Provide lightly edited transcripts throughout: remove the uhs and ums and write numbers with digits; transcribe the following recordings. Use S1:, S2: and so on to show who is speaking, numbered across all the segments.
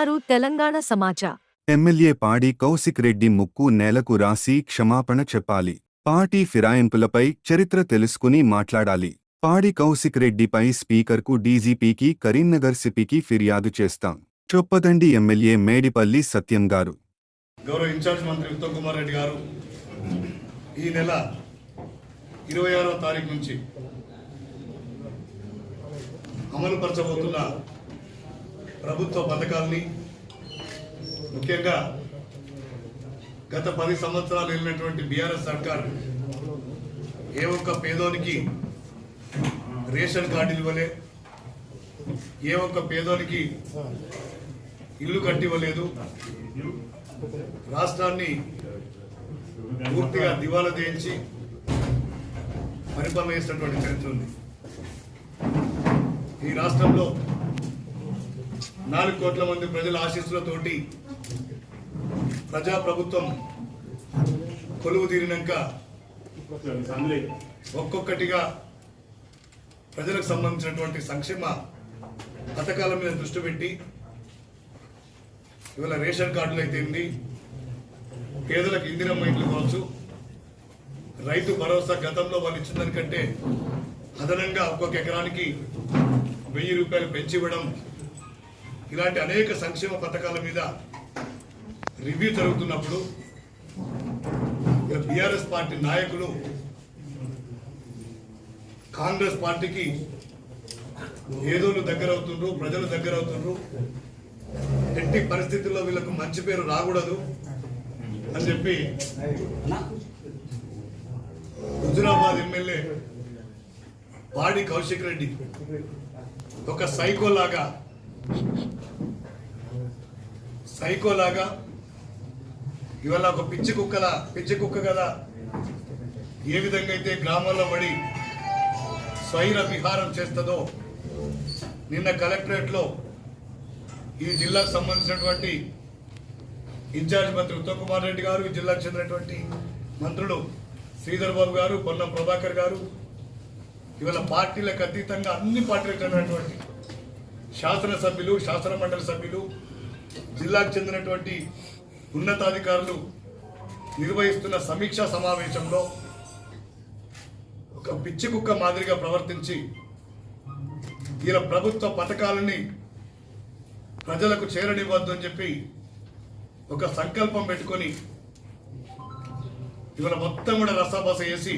S1: అంటున్నారు తెలంగాణ సమాజం.
S2: ఎమ్మెల్యే పాడి కౌశిక్ రెడ్డి ముక్కు నేలకు రాసి క్షమాపణ చెప్పాలి. పార్టీ ఫిరాయింపులపై చరిత్ర తెలుసుకుని మాట్లాడాలి. పాడి కౌశిక్ రెడ్డిపై స్పీకర్కు, డీజీపీకి, కరీంనగర్ సిపికి ఫిర్యాదు చేస్తాం. చొప్పదండి ఎమ్మెల్యే మేడిపల్లి సత్యం గారు.
S3: గౌరవ ఇన్ఛార్జ్ మంత్రి ఉత్తమ్ కుమార్ రెడ్డి గారు ఈ నెల 26వ తారీఖు నుంచి అమలు పరచబోతున్న ప్రభుత్వ పథకాల్ని, ముఖ్యంగా గత 10 సంవత్సరాలు వెళ్ళినటువంటి బీఆర్ఎస్ సర్కార్ ఏ ఒక్క పేదోనికి రేషన్ కార్డులు ఇవ్వలే, ఏ ఒక్క పేదోనికి ఇల్లు కట్టివ్వలేదు, రాష్ట్రాన్ని పూర్తిగా దివాలా చేయించి పరిపాలన చేసినటువంటి చరిత్ర ఉంది. ఈ రాష్ట్రంలో 4 కోట్ల మంది ప్రజల ఆశీస్సులతోటి ప్రజాప్రభుత్వం కొలువు తీరినాక ఒక్కొక్కటిగా ప్రజలకు సంబంధించినటువంటి సంక్షేమ పథకాల మీద దృష్టి పెట్టి ఇవాళ రేషన్ కార్డులు అయితే ఏంటి, పేదలకు ఇందిరమ్మ ఇండ్లు కావచ్చు, రైతు భరోసా గతంలో వాళ్ళు ఇచ్చిన దానికంటే అదనంగా ఒక్కొక్క ఎకరానికి 1000 రూపాయలు పెంచి ఇవ్వడం, ఇలాంటి అనేక సంక్షేమ పథకాల మీద రివ్యూ జరుగుతున్నప్పుడు బీఆర్ఎస్ పార్టీ నాయకులు కాంగ్రెస్ పార్టీకి ఏదోళ్ళు దగ్గర అవుతుండ్రు, ప్రజలు దగ్గర అవుతుండ్రు, ఎట్టి పరిస్థితుల్లో వీళ్ళకు మంచి పేరు రాకూడదు అని చెప్పి హుజురాబాద్ ఎమ్మెల్యే పాడి కౌశిక్ రెడ్డి ఒక సైకోలాగా ఇవాళ ఒక పిచ్చి కుక్క కదా ఏ విధంగా అయితే గ్రామాల్లో పడి స్వైర విహారం చేస్తుందో, నిన్న కలెక్టరేట్లో ఈ జిల్లాకు సంబంధించినటువంటి ఇన్ఛార్జ్ మంత్రి ఉత్తమ్ కుమార్ రెడ్డి గారు, ఈ జిల్లాకు చెందినటువంటి మంత్రులు శ్రీధర్ బాబు గారు, పొన్నం ప్రభాకర్ గారు, ఇవాళ పార్టీలకు అతీతంగా అన్ని పార్టీలకు చెందినటువంటి శాసనసభ్యులు, శాసన మండలి సభ్యులు, జిల్లాకు చెందినటువంటి ఉన్నతాధికారులు నిర్వహిస్తున్న సమీక్షా సమావేశంలో ఒక పిచ్చి కుక్క మాదిరిగా ప్రవర్తించి ఇలా ప్రభుత్వ పథకాలని ప్రజలకు చేరనివ్వద్దు అని చెప్పి ఒక సంకల్పం పెట్టుకొని ఇవాళ మొత్తం కూడా రసాబస వేసి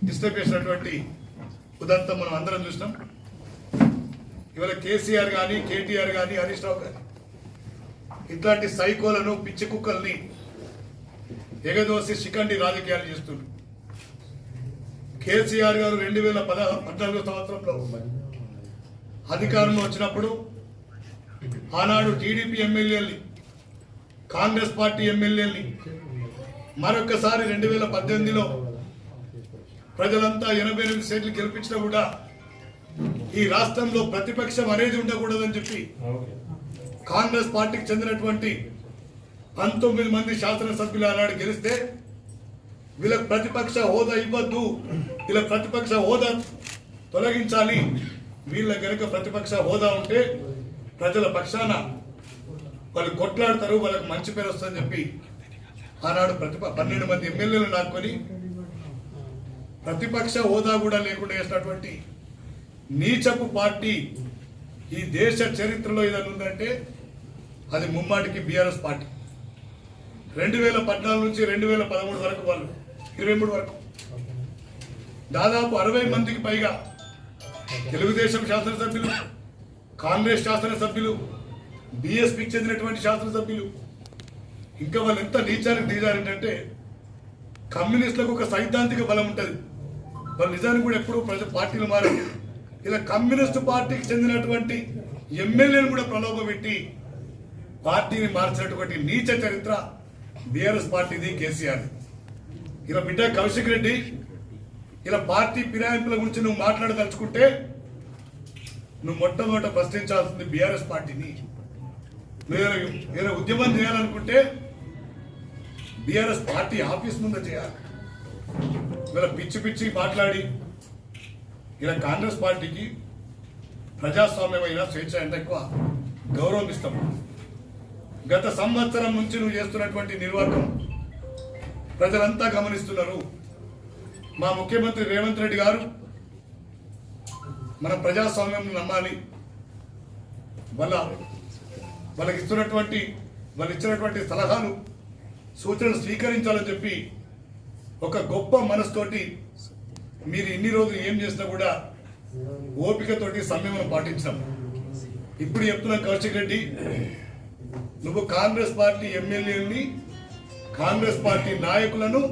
S3: డిస్టర్బ్ చేసినటువంటి ఉదంతం మనం అందరం చూసినాం. ఇవాళ కేసీఆర్ కానీ, కేటీఆర్ కానీ, హరీష్ రావు కానీ ఇట్లాంటి సైకోలను, పిచ్చి కుక్కల్ని ఎగదోసి శిఖండి రాజకీయాలు చేస్తున్నారు. కేసీఆర్ గారు 2014 సంవత్సరంలో అధికారంలో వచ్చినప్పుడు ఆనాడు టీడీపీ ఎమ్మెల్యేల్ని, కాంగ్రెస్ పార్టీ ఎమ్మెల్యేల్ని మరొకసారి 2018లో ప్రజలంతా 88 సీట్లు గెలిపించినా కూడా ఈ రాష్ట్రంలో ప్రతిపక్షం అనేది ఉండకూడదని చెప్పి కాంగ్రెస్ పార్టీకి చెందినటువంటి 19 మంది శాసనసభ్యులు ఆనాడు గెలిస్తే వీళ్ళకి ప్రతిపక్ష హోదా ఇవ్వద్దు, వీళ్ళ ప్రతిపక్ష హోదా తొలగించాలి, వీళ్ళ కనుక ప్రతిపక్ష హోదా ఉంటే ప్రజల పక్షాన వాళ్ళు కొట్లాడతారు, వాళ్ళకి మంచి పేరు వస్తుందని చెప్పి ఆనాడు 12 మంది ఎమ్మెల్యేలు నాటుకొని ప్రతిపక్ష హోదా కూడా లేకుండా చేసినటువంటి నీచపు పార్టీ ఈ దేశ చరిత్రలో ఏదైనా ఉందంటే అది ముమ్మాటికి బీఆర్ఎస్ పార్టీ. 2014 నుంచి 2013 వరకు, వాళ్ళు 23 వరకు దాదాపు 60 మందికి పైగా తెలుగుదేశం శాసనసభ్యులు, కాంగ్రెస్ శాసనసభ్యులు, బీఎస్పీకి చెందినటువంటి శాసనసభ్యులు, ఇంకా వాళ్ళు ఎంత నీచానికి దిగారంటే కమ్యూనిస్టులకు ఒక సైద్ధాంతిక బలం ఉంటుంది. వాళ్ళు నిజానికి కూడా ఎప్పుడూ పార్టీలు మారారు. ఇలా కమ్యూనిస్టు పార్టీకి చెందినటువంటి ఎమ్మెల్యేలు కూడా ప్రలోభ పెట్టి పార్టీని మార్చినటువంటి నీచ చరిత్ర బీఆర్ఎస్ పార్టీది, కేసీఆర్. ఇలా బిడ్డ కౌశిక్ రెడ్డి, ఇలా పార్టీ ఫిరాయింపుల గురించి నువ్వు మాట్లాడదలుచుకుంటే నువ్వు మొట్టమొదట ప్రశ్నించాల్సింది బీఆర్ఎస్ పార్టీని. నువ్వు ఏదైనా ఉద్యమం చేయాలనుకుంటే బీఆర్ఎస్ పార్టీ ఆఫీస్ ముందు చేయాలి. ఇలా పిచ్చి పిచ్చి మాట్లాడి ఇలా కాంగ్రెస్ పార్టీకి ప్రజాస్వామ్యమైన స్వేచ్ఛ ఎంత ఎక్కువ, గౌరవం ఇస్తాం. గత సంవత్సరం నుంచి నువ్వు చేస్తున్నటువంటి నిర్వాహకం ప్రజలంతా గమనిస్తున్నారు. మా ముఖ్యమంత్రి రేవంత్ రెడ్డి గారు మన ప్రజాస్వామ్యం నమ్మాలి, వాళ్ళకి ఇచ్చినటువంటి సలహాలు సూచనలు స్వీకరించాలని చెప్పి ఒక గొప్ప మనసుతోటి మీరు ఇన్ని రోజులు ఏం చేసినా కూడా ఓపికతోటి సంయమనం పాటించాం. ఇప్పుడు చెప్తున్నా కౌశిక్ రెడ్డి, నువ్వు కాంగ్రెస్ పార్టీ ఎమ్మెల్యేలని, కాంగ్రెస్ పార్టీ నాయకులను